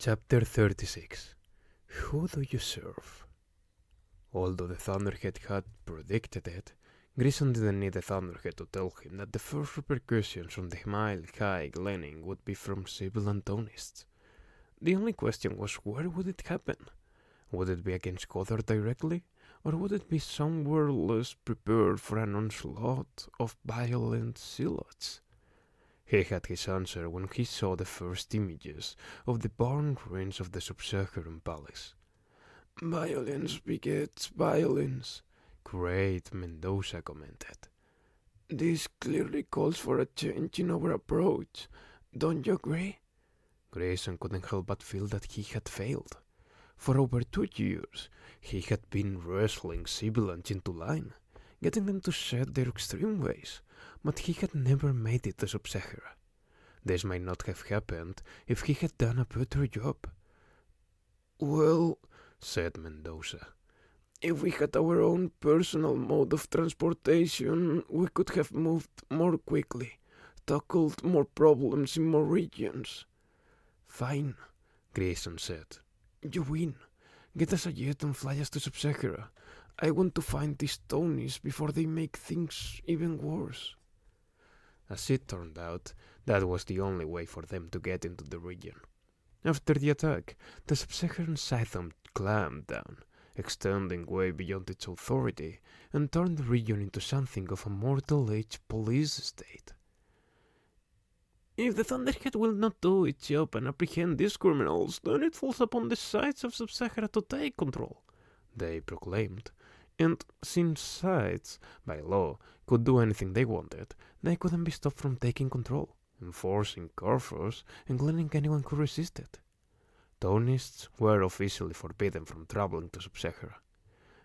Chapter 36. Who do you serve? Although the Thunderhead had predicted it, Grison didn't need the Thunderhead to tell him that the first repercussions from the mile-high Gleaning would be from civil antagonists. The only question was, where would it happen? Would it be against Goddard directly, or would it be somewhere less prepared for an onslaught of violent zealots? He had his answer when he saw the first images of the barren ruins of the Sub-Saharan palace. "Violence begets violence," Great Mendoza commented. "This clearly calls for a change in our approach. Don't you agree?" Grayson couldn't help but feel that he had failed. For over 2 years, he had been wrestling civilians into line, getting them to shed their extreme ways, but he had never made it to Sub-Sahara. This might not have happened if he had done a better job. "Well," said Mendoza, "if we had our own personal mode of transportation, we could have moved more quickly, tackled more problems in more regions." "Fine," Grayson said. "You win. Get us a jet and fly us to Sub-Sahara. I want to find these Tonys before they make things even worse." As it turned out, that was the only way for them to get into the region. After the attack, the Sub-Saharan Scython clamped down, extending way beyond its authority, and turned the region into something of a Mortal Age police state. "If the Thunderhead will not do its job and apprehend these criminals, then it falls upon the sides of Sub-Sahara to take control," they proclaimed. And since sides, by law, could do anything they wanted, they couldn't be stopped from taking control, enforcing curfews, and cleaning anyone who resisted. Tonists were officially forbidden from traveling to Sub-Sahara,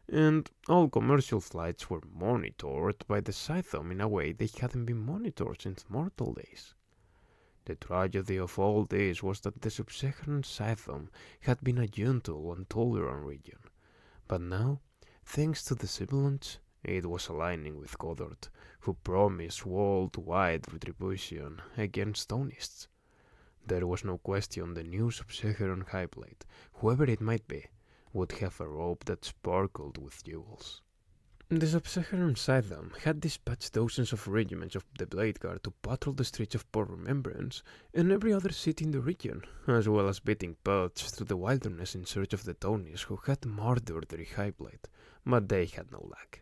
and all commercial flights were monitored by the Scython in a way they hadn't been monitored since mortal days. The tragedy of all this was that the Sub-Saharan Scython had been a gentle and tolerant region, but now, thanks to the civilians, it was aligning with Goddard, who promised worldwide retribution against Tonists. There was no question the new Sub-Saharan Highblade, whoever it might be, would have a robe that sparkled with jewels. The Sub-Saharan Scython had dispatched dozens of regiments of the Blade Guard to patrol the streets of Port Remembrance and every other city in the region, as well as beating paths through the wilderness in search of the Tonys who had murdered their Highblade, but they had no luck.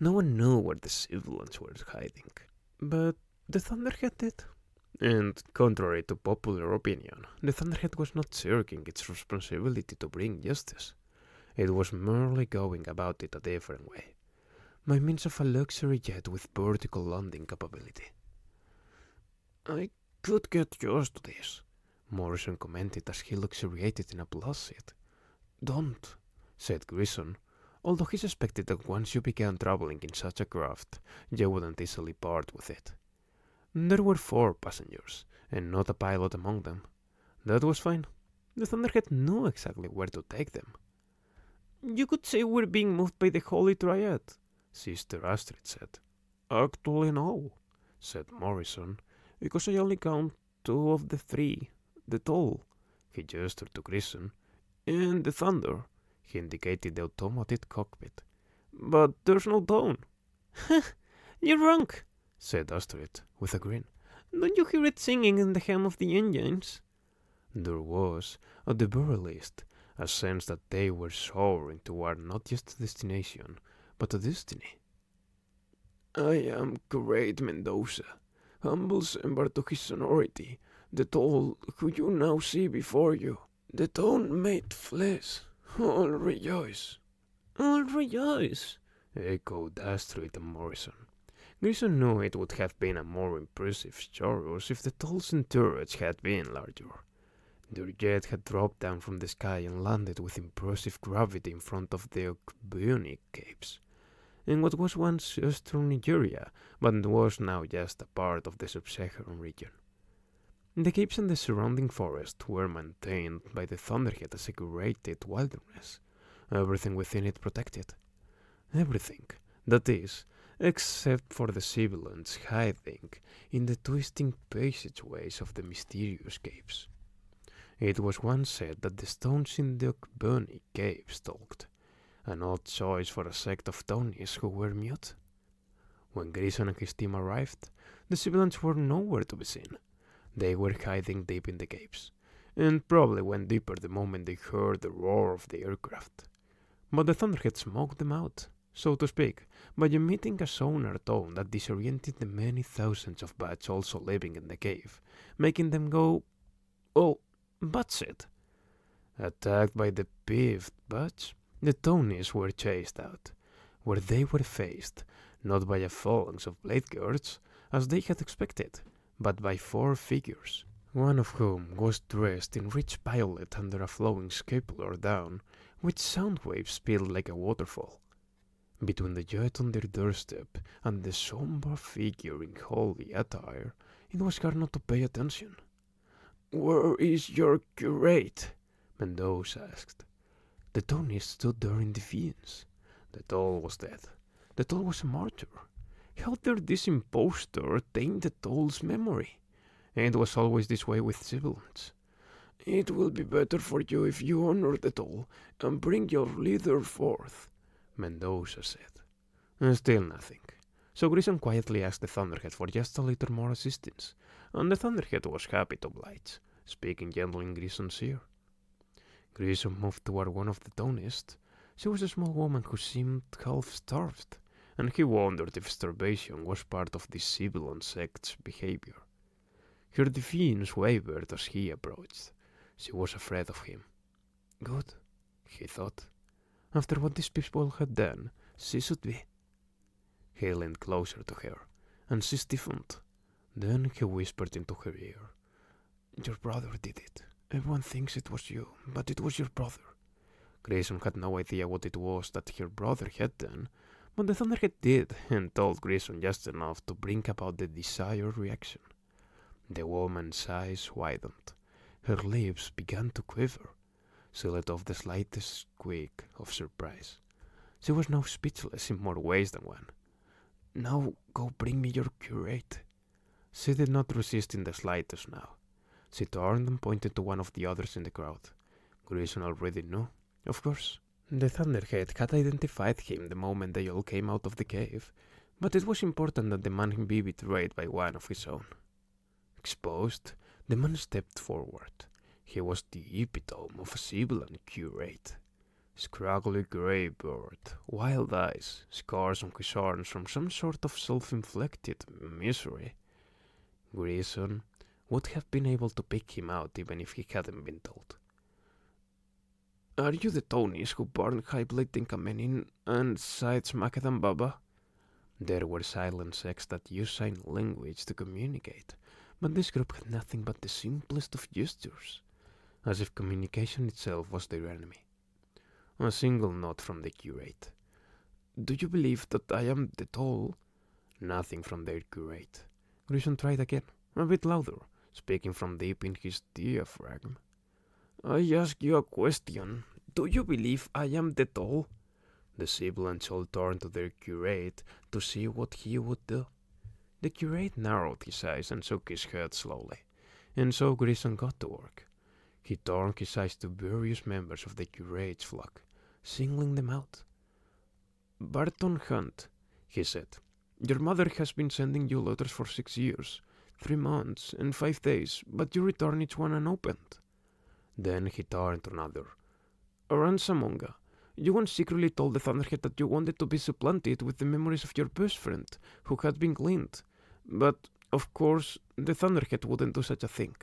No one knew where the civilians were hiding, but the Thunderhead did. And, contrary to popular opinion, the Thunderhead was not shirking its responsibility to bring justice. It was merely going about it a different way, by means of a luxury jet with vertical landing capability. "I could get used to this," Morrison commented as he luxuriated in a plus seat. "Don't," said Grison, although he suspected that once you began traveling in such a craft, you wouldn't easily part with it. There were 4 passengers, and not a pilot among them. That was fine. The Thunderhead knew exactly where to take them. "You could say we're being moved by the Holy Triad," Sister Astrid said. "Actually no," said Morrison, "because I only count 2 of the 3. The Toll," he gestured to Grison, "and the Thunder," he indicated the automated cockpit. "But there's no Dawn." "You're wrong," said Astrid, with a grin. "Don't you hear it singing in the hum of the engines?" There was, at the very least, a sense that they were soaring toward not just a destination, but a destiny. "I am Great Mendoza, humble member to his sonority, the Toll who you now see before you, the Dawn made flesh. All rejoice." "All rejoice," echoed Astrid and Morrison. Grison knew it would have been a more impressive chorus if the Tolls and turrets had been larger. Their jet had dropped down from the sky and landed with impressive gravity in front of the Bionic Capes, in what was once eastern Nigeria, but was now just a part of the Sub-Saharan region. The capes and the surrounding forest were maintained by the Thunderhead as a curated wilderness, everything within it protected. Everything, that is, except for the civilians hiding in the twisting passageways of the mysterious caves. It was once said that the stones in the Bunny caves talked, an odd choice for a sect of Tonies who were mute. When Grayson and his team arrived, the civilians were nowhere to be seen. They were hiding deep in the caves, and probably went deeper the moment they heard the roar of the aircraft. But the Thunderhead smoked them out, so to speak, by emitting a sonar tone that disoriented the many thousands of bats also living in the cave, making them go, "Oh, that's it." Attacked by the peeved bats, the Tonies were chased out, where they were faced not by a phalanx of blade guards, as they had expected, but by 4 figures, one of whom was dressed in rich violet under a flowing scapular gown, with sound waves spilled like a waterfall. Between the jet on their doorstep and the somber figure in holy attire, it was hard not to pay attention. "Where is your curate?" Mendoza asked. The Tony stood there in defiance. The Toll was dead. The Toll was a martyr. How dared this impostor taint the Toll's memory? It was always this way with civilians. "It will be better for you if you honor the Toll and bring your leader forth," Mendoza said. Still nothing. So Grayson quietly asked the Thunderhead for just a little more assistance, and the Thunderhead was happy to oblige, speaking gently in Grayson's ear. Grayson moved toward one of the Tonists. She was a small woman who seemed half-starved, and he wondered if starvation was part of the civilian sect's behavior. Her defiance wavered as he approached. She was afraid of him. Good, he thought. After what these people had done, she should be. He leaned closer to her, and she stiffened. Then he whispered into her ear. "Your brother did it. Everyone thinks it was you, but it was your brother." Grayson had no idea what it was that her brother had done, but the Thunderhead did, and told Grayson just enough to bring about the desired reaction. The woman's eyes widened. Her lips began to quiver. She let off the slightest squeak of surprise. She was now speechless in more ways than one. "Now go bring me your curate." She did not resist in the slightest now. She turned and pointed to one of the others in the crowd. Grayson already knew, of course. The Thunderhead had identified him the moment they all came out of the cave, but it was important that the man be betrayed by one of his own. Exposed, the man stepped forward. He was the epitome of a civilian curate. Scraggly grey beard, wild eyes, scars on his arms from some sort of self-inflicted misery. Grayson would have been able to pick him out even if he hadn't been told. "Are you the Tonies who burned high-blading Kamenin and Sides Macadam Baba?" There were silent sects that used sign language to communicate, but this group had nothing but the simplest of gestures, as if communication itself was their enemy. A single nod from the curate. "Do you believe that I am the Toll?" Nothing from their curate. Grayson tried again, a bit louder, speaking from deep in his diaphragm. "I ask you a question. Do you believe I am the Toll?" The siblings all turned to their curate to see what he would do. The curate narrowed his eyes and shook his head slowly, and so Grayson got to work. He turned his eyes to various members of the curate's flock, singling them out. "Barton Hunt," he said, "your mother has been sending you letters for 6 years, 3 months, and 5 days, but you return each one unopened." Then he turned to another. "Ransamonga, you once secretly told the Thunderhead that you wanted to be supplanted with the memories of your best friend, who had been gleaned. But, of course, the Thunderhead wouldn't do such a thing."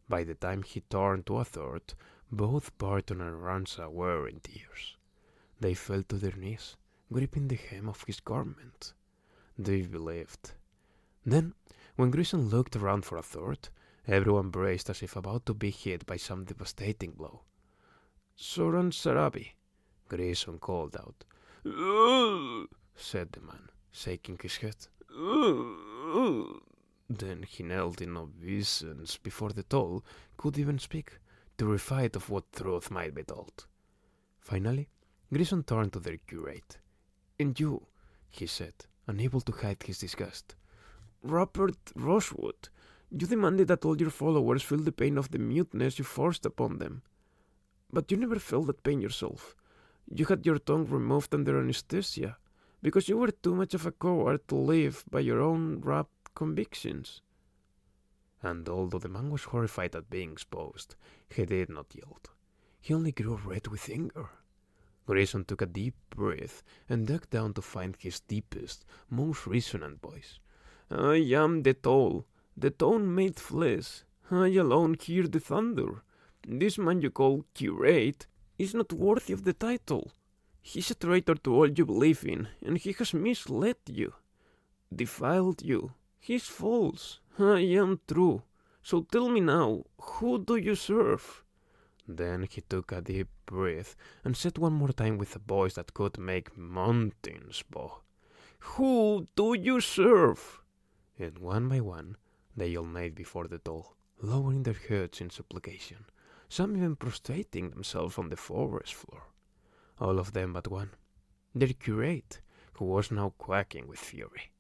By the time he turned to a third, both Barton and Ransa were in tears. They fell to their knees, gripping the hem of his garment. They believed. Then, when Grayson looked around for a third, everyone braced as if about to be hit by some devastating blow. "Soran Sarabi," Grayson called out. "Ugh," said the man, shaking his head. "Ugh." Then he knelt in obeisance before the Toll could even speak, terrified of what truth might be told. Finally, Grayson turned to their curate. "And you," he said, unable to hide his disgust. "Rupert Rosewood, You demanded that all your followers feel the pain of the muteness you forced upon them. But you never felt that pain yourself. You had your tongue removed under anesthesia, because you were too much of a coward to live by your own wrapped convictions. And although the man was horrified at being exposed, he did not yield. He only grew red with anger. Grayson took a deep breath and dug down to find his deepest, most resonant voice. I am the toll, the tone made flesh. I alone hear the thunder. This man you call curate is not worthy of the title. He's a traitor to all you believe in, and he has misled you, defiled you. He's false. I am true. So tell me now, who do you serve? Then he took a deep breath and said one more time with a voice that could make mountains bow. Who do you serve? And one by one, they all knelt before the toll, lowering their heads in supplication, some even prostrating themselves on the forest floor. All of them but one, their curate, who was now quacking with fury.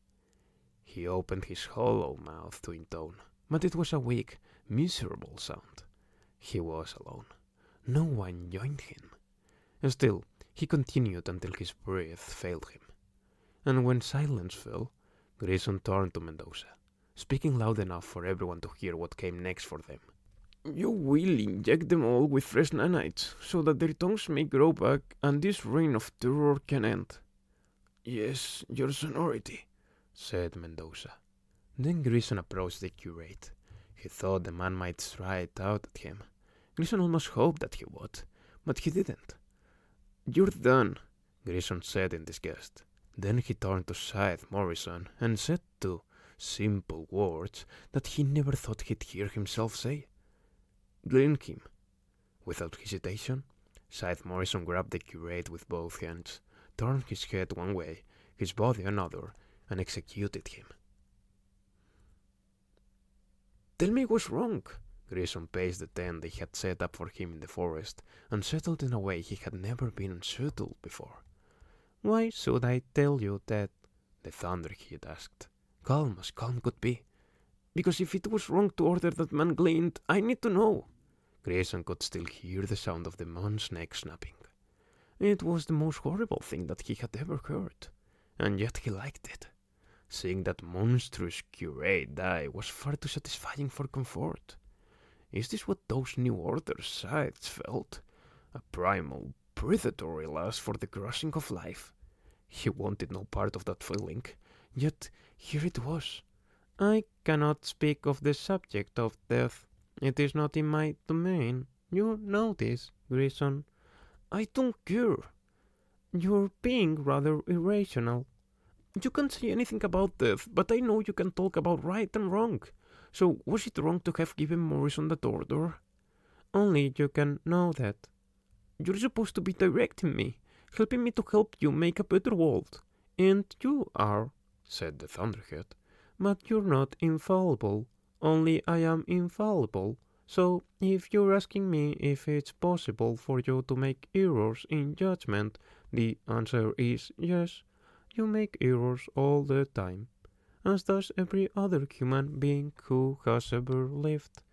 He opened his hollow mouth to intone, but it was a weak, miserable sound. He was alone. No one joined him. Still, he continued until his breath failed him. And when silence fell, Grayson turned to Mendoza, speaking loud enough for everyone to hear what came next for them. You will inject them all with fresh nanites, so that their tongues may grow back and this reign of terror can end. Yes, your sonority, said Mendoza. Then Grayson approached the curate. He thought the man might try it out at him. Grayson almost hoped that he would, but he didn't. You're done, Grayson said in disgust. Then he turned to Scythe Morrison and said two simple words that he never thought he'd hear himself say. Glean him. Without hesitation, Scythe Morrison grabbed the curate with both hands, turned his head one way, his body another, and executed him. Tell me what's wrong. Grayson paced the tent they had set up for him in the forest, and settled in a way he had never been unsettled before. Why should I tell you that? The Thunderhead asked, calm as calm could be. Because if it was wrong to order that man gleaned, I need to know. Grayson could still hear the sound of the man's neck snapping. It was the most horrible thing that he had ever heard, and yet he liked it. Seeing that monstrous curate die was far too satisfying for comfort. Is this what those New Order scythes felt? A primal, predatory lust for the crushing of life? He wanted no part of that feeling, yet here it was. I cannot speak of the subject of death. It is not in my domain. You know this, Grayson. I don't care. You're being rather irrational. You can't say anything about death, but I know you can talk about right and wrong. So was it wrong to have given Morrison that order? Only you can know that. You're supposed to be directing me, helping me to help you make a better world. And you are, said the Thunderhead. But you're not infallible. Only I am infallible. So, if you're asking me if it's possible for you to make errors in judgment, the answer is yes. You make errors all the time, as does every other human being who has ever lived.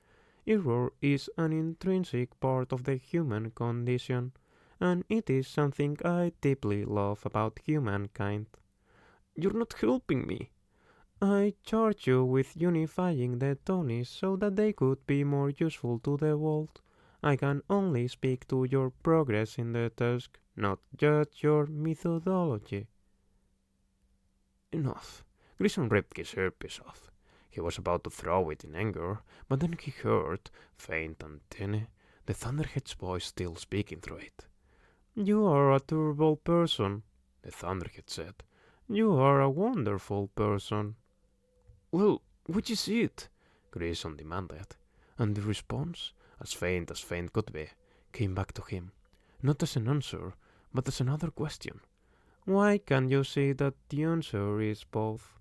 Error is an intrinsic part of the human condition, and it is something I deeply love about humankind. You're not helping me. I charge you with unifying the Tonys so that they could be more useful to the world. I can only speak to your progress in the task, not judge your methodology. Enough. Grayson ripped his earpiece off. He was about to throw it in anger, but then he heard, faint and thin, the Thunderhead's voice still speaking through it. You are a terrible person, the Thunderhead said. You are a wonderful person. Well, which is it? Grayson demanded, and the response, as faint could be, came back to him, not as an answer, but as another question. Why can't you see that the answer is both?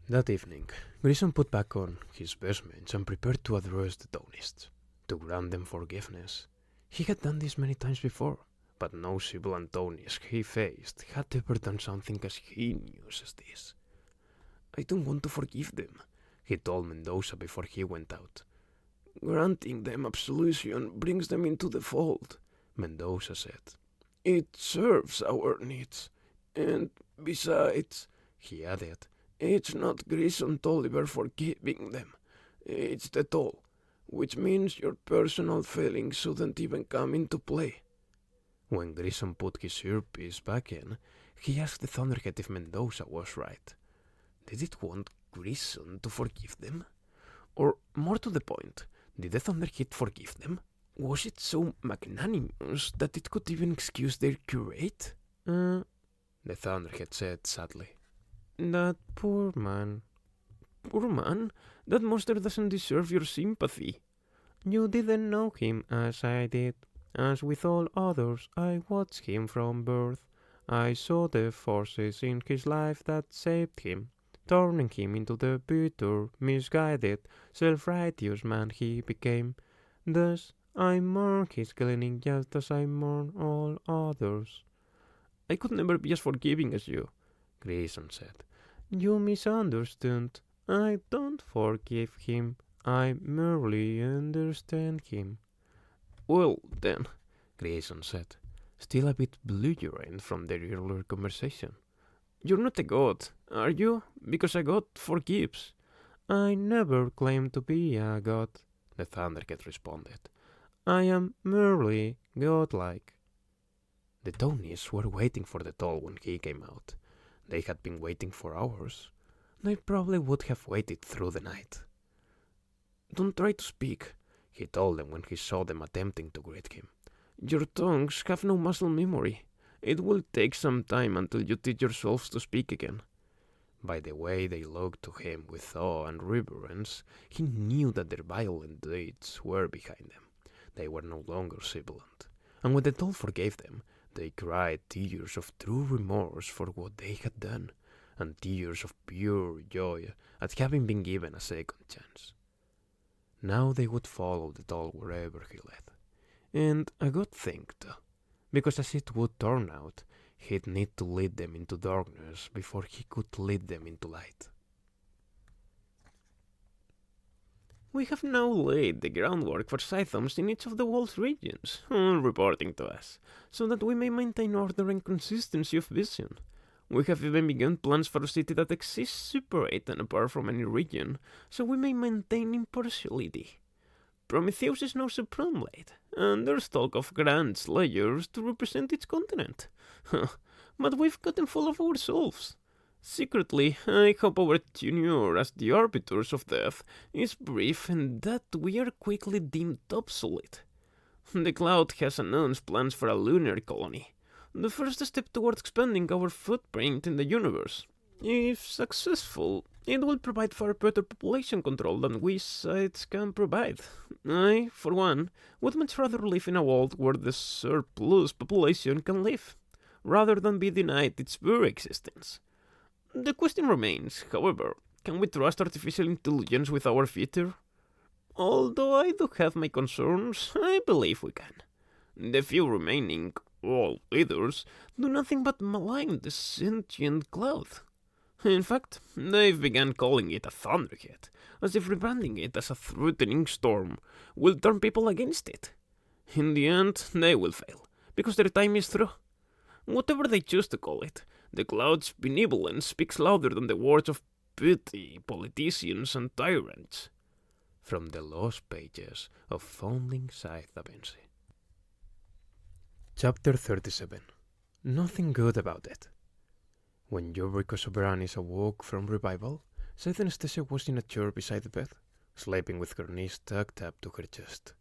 That evening, Grayson put back on his vestments and prepared to address the Tonists, to grant them forgiveness. He had done this many times before, but no civil Antonist he faced had ever done something as heinous as this. I don't want to forgive them, he told Mendoza before he went out. Granting them absolution brings them into the fold, Mendoza said. It serves our needs. And besides, he added, it's not Grayson Tolliver forgiving them. It's the toll, which means your personal feelings shouldn't even come into play. When Grayson put his earpiece back in, he asked the Thunderhead if Mendoza was right. Did it want Grayson to forgive them? Or, more to the point, did the Thunderhead forgive them? Was it so magnanimous that it could even excuse their curate? The Thunderhead said sadly. That poor man. Poor man? That monster doesn't deserve your sympathy. You didn't know him as I did. As with all others, I watched him from birth. I saw the forces in his life that saved him, turning him into the bitter, misguided, self-righteous man he became. Thus, I mourn his Gleaning just as I mourn all others. I could never be as forgiving as you, Grayson said. You misunderstood. I don't forgive him. I merely understand him. Well, then, Grayson said, still a bit belligerent from their earlier conversation. You're not a god, are you? Because a god forgives. I never claimed to be a god, the Thundercat responded. I am merely godlike. The Tonys were waiting for the toll when he came out. They had been waiting for hours. They probably would have waited through the night. Don't try to speak, he told them when he saw them attempting to greet him. Your tongues have no muscle memory. It will take some time until you teach yourselves to speak again. By the way they looked to him with awe and reverence, he knew that their violent deeds were behind them. They were no longer sibilant. And when the toll forgave them, they cried tears of true remorse for what they had done, and tears of pure joy at having been given a second chance. Now they would follow the toll wherever he led. And a good thing, too, because as it would turn out, he'd need to lead them into darkness before he could lead them into light. We have now laid the groundwork for Scythoms in each of the world's regions, reporting to us, so that we may maintain order and consistency of vision. We have even begun plans for a city that exists separate and apart from any region, so we may maintain impartiality. Prometheus is now supreme blade, and there's talk of grand slayers to represent its continent. But we've gotten full of ourselves. Secretly, I hope our tenure as the arbiters of death is brief and that we are quickly deemed obsolete. The Cloud has announced plans for a lunar colony, the first step towards expanding our footprint in the universe. If successful, it will provide far better population control than we sites can provide. I, for one, would much rather live in a world where the surplus population can live, rather than be denied its very existence. The question remains, however, can we trust artificial intelligence with our future? Although I do have my concerns, I believe we can. The few remaining, leaders, do nothing but malign the sentient Cloud. In fact, they've begun calling it a thunderhead, as if rebranding it as a threatening storm will turn people against it. In the end, they will fail, because their time is through. Whatever they choose to call it, the Cloud's benevolence speaks louder than the words of petty politicians and tyrants. From the lost pages of Founding Scythe Da Vinci. Chapter 37. Nothing good about it. When Eureka Soberanis awoke from revival, Scythe Anastasia was in a chair beside the bed, sleeping with her knees tucked up to her chest.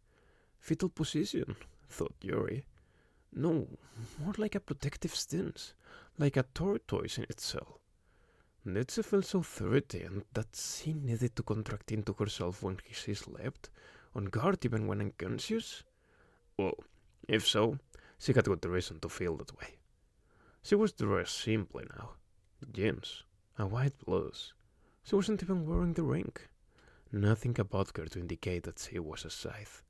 Fetal position, thought Yuri. No, more like a protective stance, like a tortoise in its cell. Netze felt so threatened that she needed to contract into herself when she slept, on guard even when unconscious? Well, if so, she had good reason to feel that way. She was dressed simply now. Jeans, a white blouse. She wasn't even wearing the ring. Nothing about her to indicate that she was a Scythe.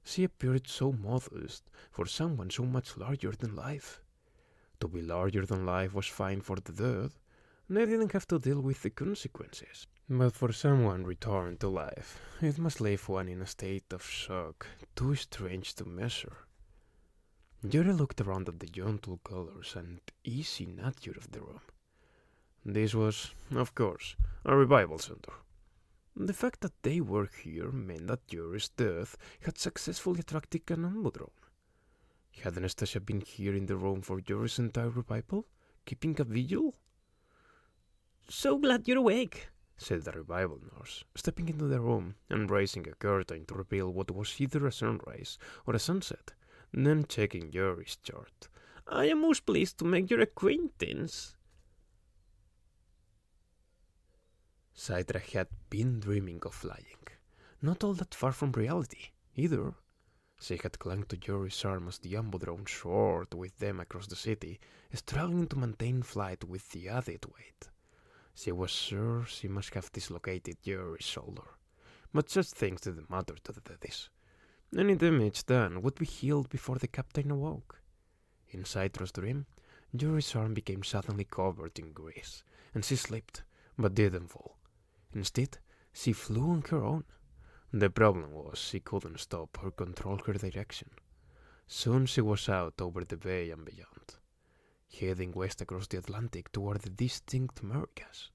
She appeared so modest for someone so much larger than life. To be larger than life was fine for the dead. They didn't have to deal with the consequences. But for someone returned to life, it must leave one in a state of shock too strange to measure. Jerry looked around at the gentle colors and easy nature of the room. This was, of course, a revival center. The fact that they were here meant that Jerry's death had successfully attracted an ambodrone. Had Anastasia been here in the room for Jerry's entire revival, keeping a vigil? "So glad you're awake," said the revival nurse, stepping into the room and raising a curtain to reveal what was either a sunrise or a sunset, then checking Jerry's chart. "I am most pleased to make your acquaintance." Sidra had been dreaming of flying, not all that far from reality, either. She had clung to Jerry's arm as the ambodrone soared with them across the city, struggling to maintain flight with the added weight. She was sure she must have dislocated Jerry's shoulder, but such things didn't matter to the daddies. Any damage done would be healed before the captain awoke. In Sidra's dream, Jerry's arm became suddenly covered in grease, and she slipped, but didn't fall. Instead, she flew on her own. The problem was she couldn't stop or control her direction. Soon she was out over the bay and beyond, heading west across the Atlantic toward the distinct Americas.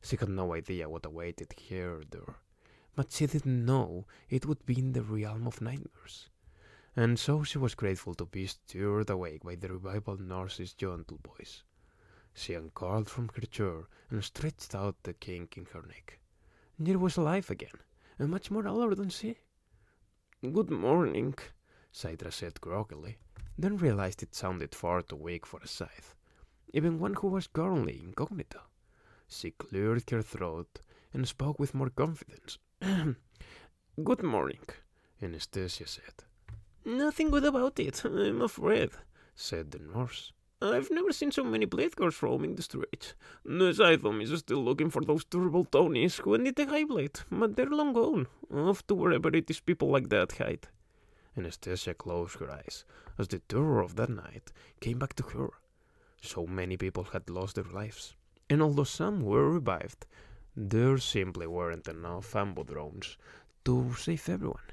She had no idea what awaited her there, but she didn't know it would be in the realm of nightmares. And so she was grateful to be stirred awake by the revival nurse's gentle voice. She uncurled from her chair and stretched out the kink in her neck. Neal was alive again, and much more alert than she. "Good morning," Sidra said groggily, then realized it sounded far too weak for a scythe, even one who was currently incognito. She cleared her throat and spoke with more confidence. "Good morning," Anastasia said. "Nothing good about it, I'm afraid," said the nurse. "I've never seen so many blade girls roaming the streets. The Scythom is still looking for those terrible Tonys who ended the High Blade, but they're long gone, off to wherever it is people like that hide." Anastasia closed her eyes as the terror of that night came back to her. So many people had lost their lives, and although some were revived, there simply weren't enough ambodrones to save everyone.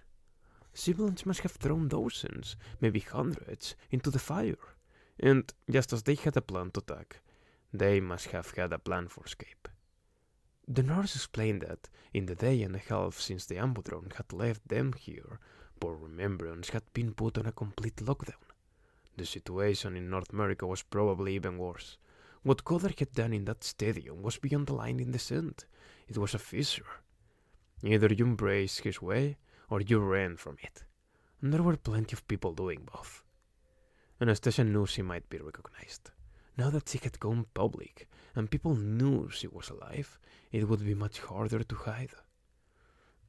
Siblings must have thrown dozens, maybe hundreds, into the fire. And just as they had a plan to attack, they must have had a plan for escape. The nurse explained that, in the day and a half since the ambodrone had left them here, poor Remembrance had been put on a complete lockdown. The situation in North America was probably even worse. What Goddard had done in that stadium was beyond the line in the sand. It was a fissure. Either you embraced his way, or you ran from it. And there were plenty of people doing both. Anastasia knew she might be recognized. Now that she had gone public, and people knew she was alive, it would be much harder to hide.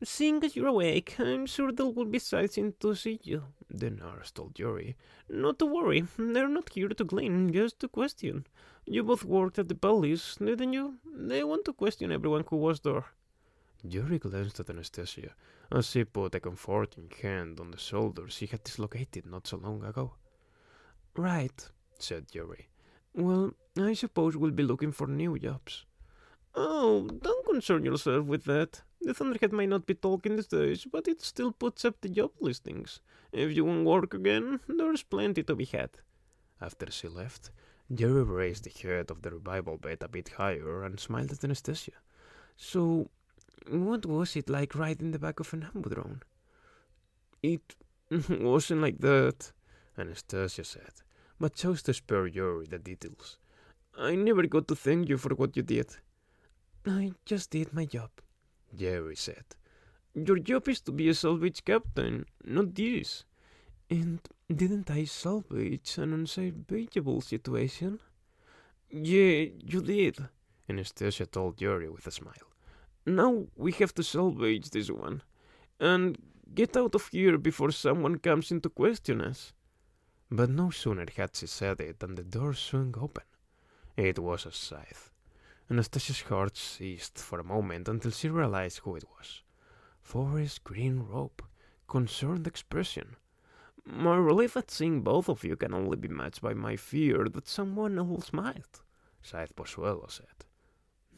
"Seeing as you're awake, I'm sure there will be sights in to see you," the nurse told Jerry. "Not to worry, they're not here to glean, just to question. You both worked at the police, didn't you? They want to question everyone who was there." Jerry glanced at Anastasia as she put a comforting hand on the shoulder she had dislocated not so long ago. "Right," said Jerry. "Well, I suppose we'll be looking for new jobs." "Oh, don't concern yourself with that. The Thunderhead might not be talking these days, but it still puts up the job listings. If you want work again, there's plenty to be had." After she left, Jerry raised the head of the revival bed a bit higher and smiled at Anastasia. "So, what was it like riding the back of an ambodrone?" "It wasn't like that," Anastasia said, but chose to spare Jerry the details. "I never got to thank you for what you did." "I just did my job," Jerry said. "Your job is to be a salvage captain, not this." "And didn't I salvage an unsalvageable situation?" "Yeah, you did," Anastasia told Jerry with a smile. "Now we have to salvage this one, and get out of here before someone comes in to question us." But no sooner had she said it than the door swung open. It was a scythe. Anastasia's heart ceased for a moment until she realized who it was. Forest green robe, concerned expression. "My relief at seeing both of you can only be matched by my fear that someone else might," Scythe Pozuelo said.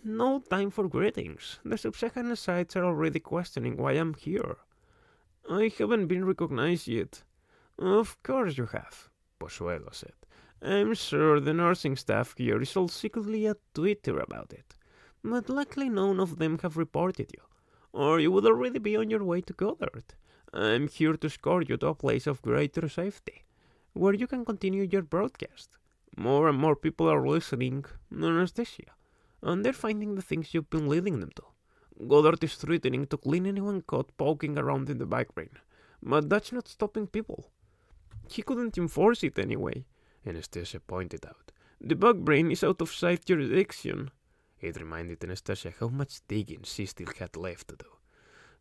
No time for greetings. The subsecond sites are already questioning why I'm here. I haven't been recognized yet. Of course you have, Pozuelo said. I'm sure the nursing staff here is all secretly at Twitter about it. But luckily none of them have reported you, or you would already be on your way to Goddard. I'm here to escort you to a place of greater safety, where you can continue your broadcast. More and more people are listening, Anastasia, and they're finding the things you've been leading them to. Goddard is threatening to clean anyone caught poking around in the backbrain, but that's not stopping people. He couldn't enforce it anyway, Anastasia pointed out. The backbrain is out of sight jurisdiction. It reminded Anastasia how much digging she still had left to do.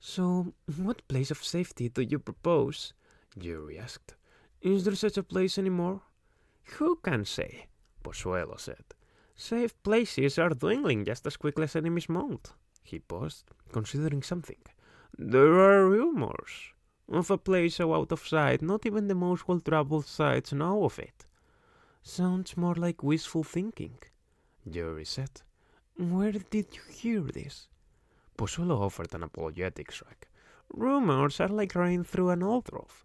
So, what place of safety do you propose? Jerry asked. Is there such a place anymore? Who can say? Pozuelo said. Safe places are dwindling just as quickly as enemies mount. He paused, considering something. There are rumors of a place so out of sight not even the most well-traveled sites know of it. Sounds more like wishful thinking, Jerry said. Where did you hear this? Pozuelo offered an apologetic shrug. Rumors are like rain through an old roof.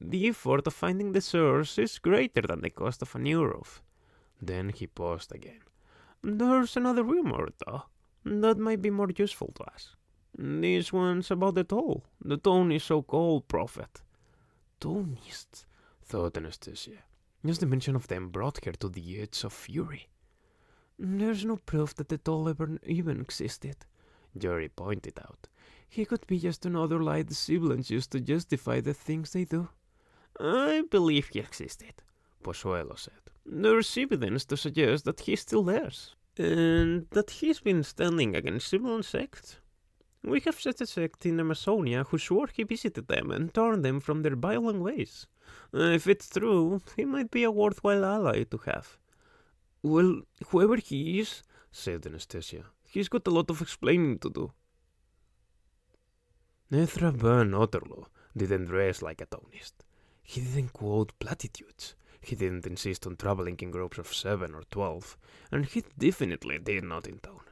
The effort of finding the source is greater than the cost of a new roof. Then he paused again. There's another rumor, though, that might be more useful to us. This one's about the toll. The Tony's so-called prophet. Tonists, thought Anastasia. Just the mention of them brought her to the edge of fury. There's no proof that the toll ever even existed, Jerry pointed out. He could be just another lie the siblings used to justify the things they do. I believe he existed, Pozuelo said. There's evidence to suggest that he's still theirs, and that he's been standing against similar sects. We have such a sect in Amazonia who swore he visited them and turned them from their violent ways. If it's true, he might be a worthwhile ally to have. Well, whoever he is, said Anastasia, he's got a lot of explaining to do. Ezra Van Otterlo didn't dress like a Tonist. He didn't quote platitudes. He didn't insist on traveling in groups of 7 or 12, and he definitely did not intone.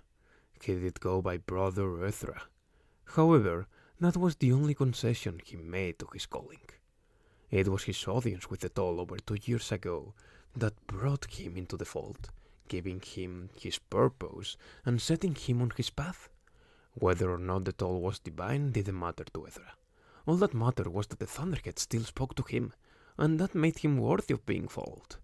He did go by Brother Ezra. However, that was the only concession he made to his calling. It was his audience with the toll over 2 years ago that brought him into the fold, giving him his purpose and setting him on his path. Whether or not the toll was divine didn't matter to Ezra. All that mattered was that the Thunderhead still spoke to him, and that made him worthy of being followed.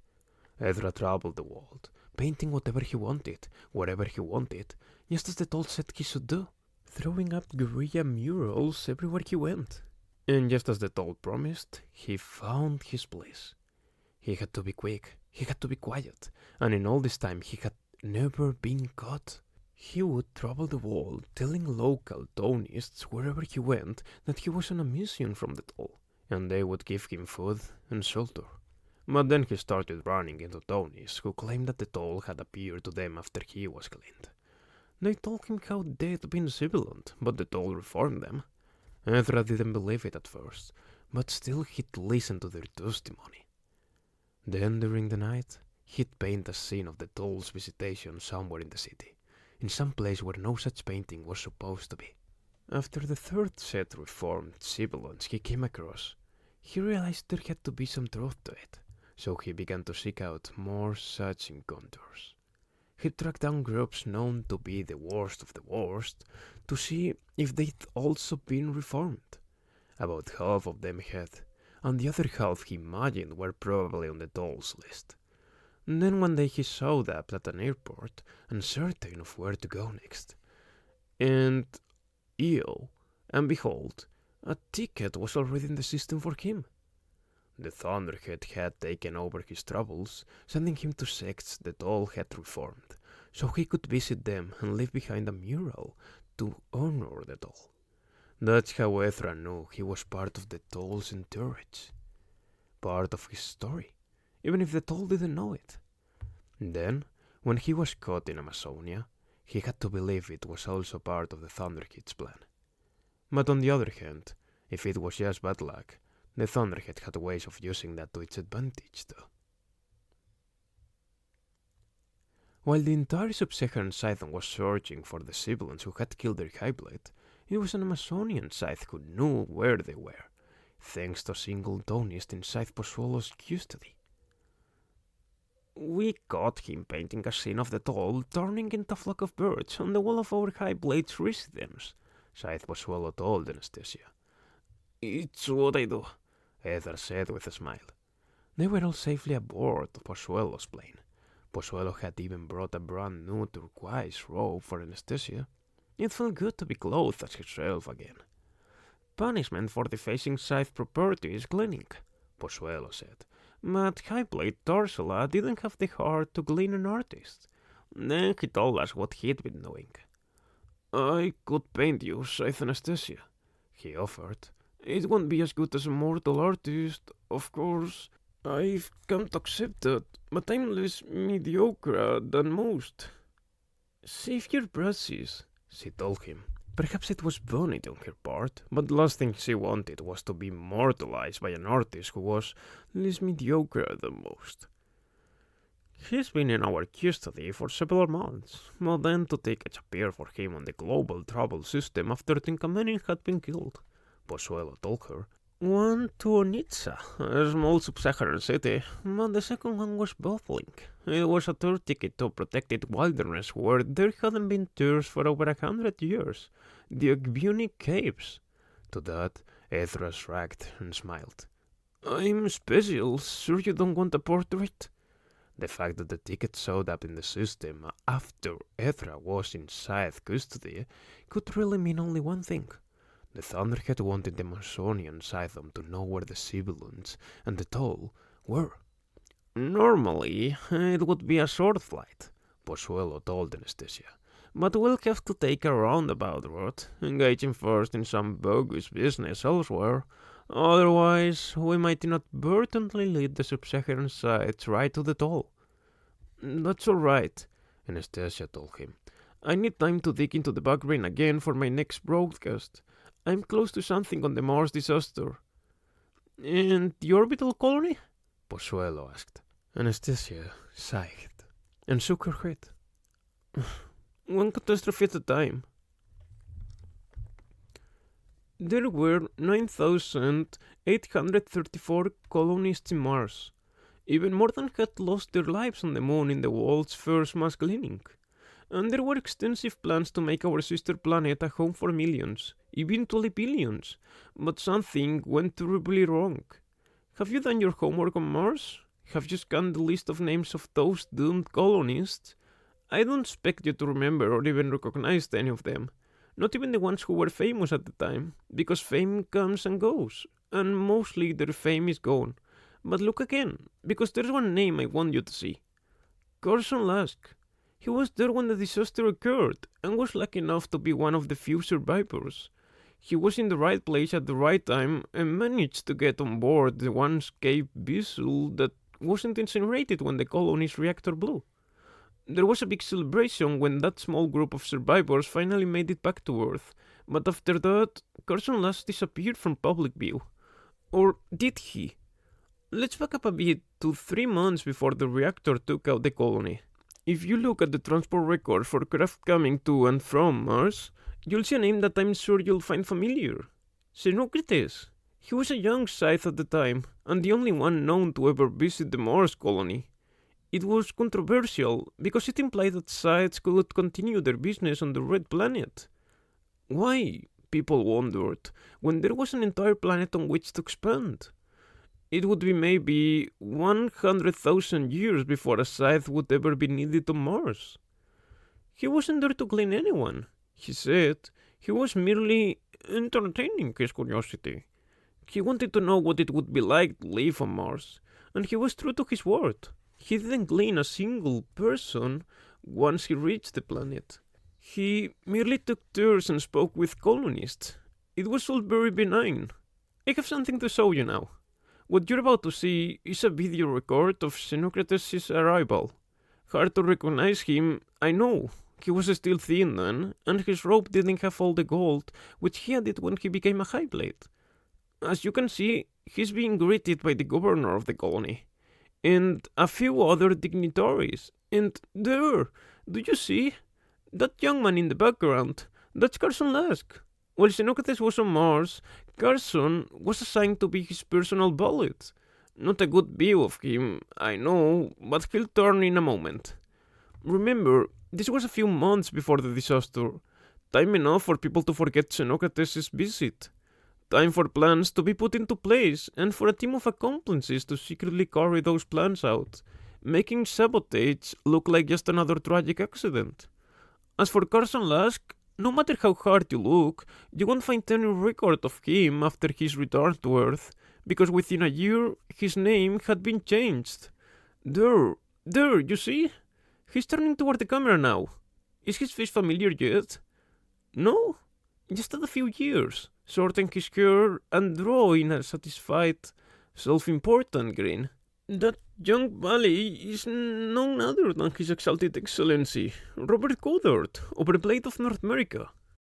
Ezra traveled the world, painting whatever he wanted, wherever he wanted, just as the toll said he should do, throwing up guerrilla murals everywhere he went. And just as the toll promised, he found his place. He had to be quick, he had to be quiet, and in all this time he had never been caught. He would travel the world, telling local Tonists wherever he went that he was on a mission from the toll, and they would give him food and shelter. But then he started running into Tonists who claimed that the toll had appeared to them after he was cleaned. They told him how they'd been sibilant, but the toll reformed them. Ezra didn't believe it at first, but still he'd listen to their testimony. Then, during the night, he'd paint a scene of the toll's visitation somewhere in the city, in some place where no such painting was supposed to be. After the third set reformed sibilants he came across, he realized there had to be some truth to it, so he began to seek out more such encounters. He tracked down groups known to be the worst of the worst to see if they'd also been reformed. About half of them had, and the other half he imagined were probably on the toll's list. And then one day he showed up at an airport, uncertain of where to go next. And and behold, a ticket was already in the system for him. The Thunderhead had taken over his troubles, sending him to sects the toll had reformed, so he could visit them and leave behind a mural to honor the toll. That's how Ezra knew he was part of the toll's entourage, part of his story, even if the toll didn't know it. Then, when he was caught in Amazonia, he had to believe it was also part of the Thunderhead's plan. But on the other hand, if it was just bad luck, the Thunderhead had ways of using that to its advantage, too. While the entire sub-Saharan scythe was searching for the civilians who had killed their Highblade, it was an Amazonian scythe who knew where they were, thanks to a single Donist in Scythe Pozuelo's custody. We caught him painting a scene of the toll turning into a flock of birds on the wall of our Highblade's residence, Scythe Pozuelo told Anastasia. It's what I do, Heather said with a smile. They were all safely aboard Pozuelo's plane. Pozuelo had even brought a brand new turquoise robe for Anastasia. It felt good to be clothed as herself again. Punishment for defacing Scythe property is Gleaning, Pozuelo said. But Highblade Torsula didn't have the heart to glean an artist. Then he told us what he'd been doing. I could paint you, Scythe Anastasia, he offered. It won't be as good as a mortal artist, of course. I've come to accept that, but I'm less mediocre than most. Save your brushes, she told him. Perhaps it was bonnet on her part, but the last thing she wanted was to be immortalized by an artist who was less mediocre than most. He's been in our custody for several months, but then two tickets appeared for him on the global travel system after Tinkamanian had been killed, Pozuelo told her. One to Onitsa, a small sub-Saharan city, but the second one was baffling. It was a third ticket to protected wilderness where there hadn't been tours for over 100 years, the Ogbuni Caves. To that, Ezra shrugged and smiled. I'm special, sure you don't want a portrait? The fact that the ticket showed up in the system after Ezra was inside custody could really mean only one thing. The Thunderhead wanted the Amazonian Scythedom to know where the civilians and the toll were. Normally, it would be a short flight, Pozuelo told Anastasia, but we'll have to take a roundabout route, engaging first in some bogus business elsewhere. Otherwise, we might inadvertently lead the sub-Saharan sites right to the toll. That's all right, Anastasia told him. I need time to dig into the backbrain again for my next broadcast. I'm close to something on the Mars disaster. And the orbital colony? Pozuelo asked. Anastasia sighed and shook her head. One catastrophe at a time. There were 9,834 colonists in Mars. Even more than had lost their lives on the moon in the world's first mass gleaning. And there were extensive plans to make our sister planet a home for millions, eventually billions, but something went terribly wrong. Have you done your homework on Mars? Have you scanned the list of names of those doomed colonists? I don't expect you to remember or even recognize any of them, not even the ones who were famous at the time, because fame comes and goes, and mostly their fame is gone. But look again, because there's one name I want you to see. Carson Lusk. He was there when the disaster occurred, and was lucky enough to be one of the few survivors. He was in the right place at the right time, and managed to get on board the once Cape vessel that wasn't incinerated when the colony's reactor blew. There was a big celebration when that small group of survivors finally made it back to Earth, but after that, Carson Lusk disappeared from public view. Or did he? Let's back up a bit to 3 months before the reactor took out the colony. If you look at the transport records for craft coming to and from Mars, you'll see a name that I'm sure you'll find familiar. Xenocrates. He was a young scythe at the time, and the only one known to ever visit the Mars colony. It was controversial, because it implied that scythes could continue their business on the Red Planet. Why, people wondered, when there was an entire planet on which to expand? It would be maybe 100,000 years before a scythe would ever be needed on Mars. He wasn't there to glean anyone, he said. He was merely entertaining his curiosity. He wanted to know what it would be like to live on Mars, and he was true to his word. He didn't glean a single person once he reached the planet. He merely took tours and spoke with colonists. It was all very benign. I have something to show you now. What you're about to see is a video record of Xenocrates' arrival. Hard to recognize him, I know. He was still thin then, and his robe didn't have all the gold which he added when he became a Highblade. As you can see, he's being greeted by the governor of the colony, and a few other dignitaries, And there, do you see? That young man in the background, that's Carson Lask. While Xenocrates was on Mars, Carson was assigned to be his personal valet. Not a good view of him, I know, but he'll turn in a moment. Remember, this was a few months before the disaster. Time enough for people to forget Xenocrates' visit. Time for plans to be put into place and for a team of accomplices to secretly carry those plans out, making sabotage look like just another tragic accident. As for Carson Lask, no matter how hard you look, you won't find any record of him after his return to Earth, because within a year his name had been changed. There, you see? He's turning toward the camera now. Is his face familiar yet? No? Just at a few years, sorting his hair and drawing a satisfied, self-important grin. That young valet is none other than His Exalted Excellency, Robert Goddard, Overblade of North America.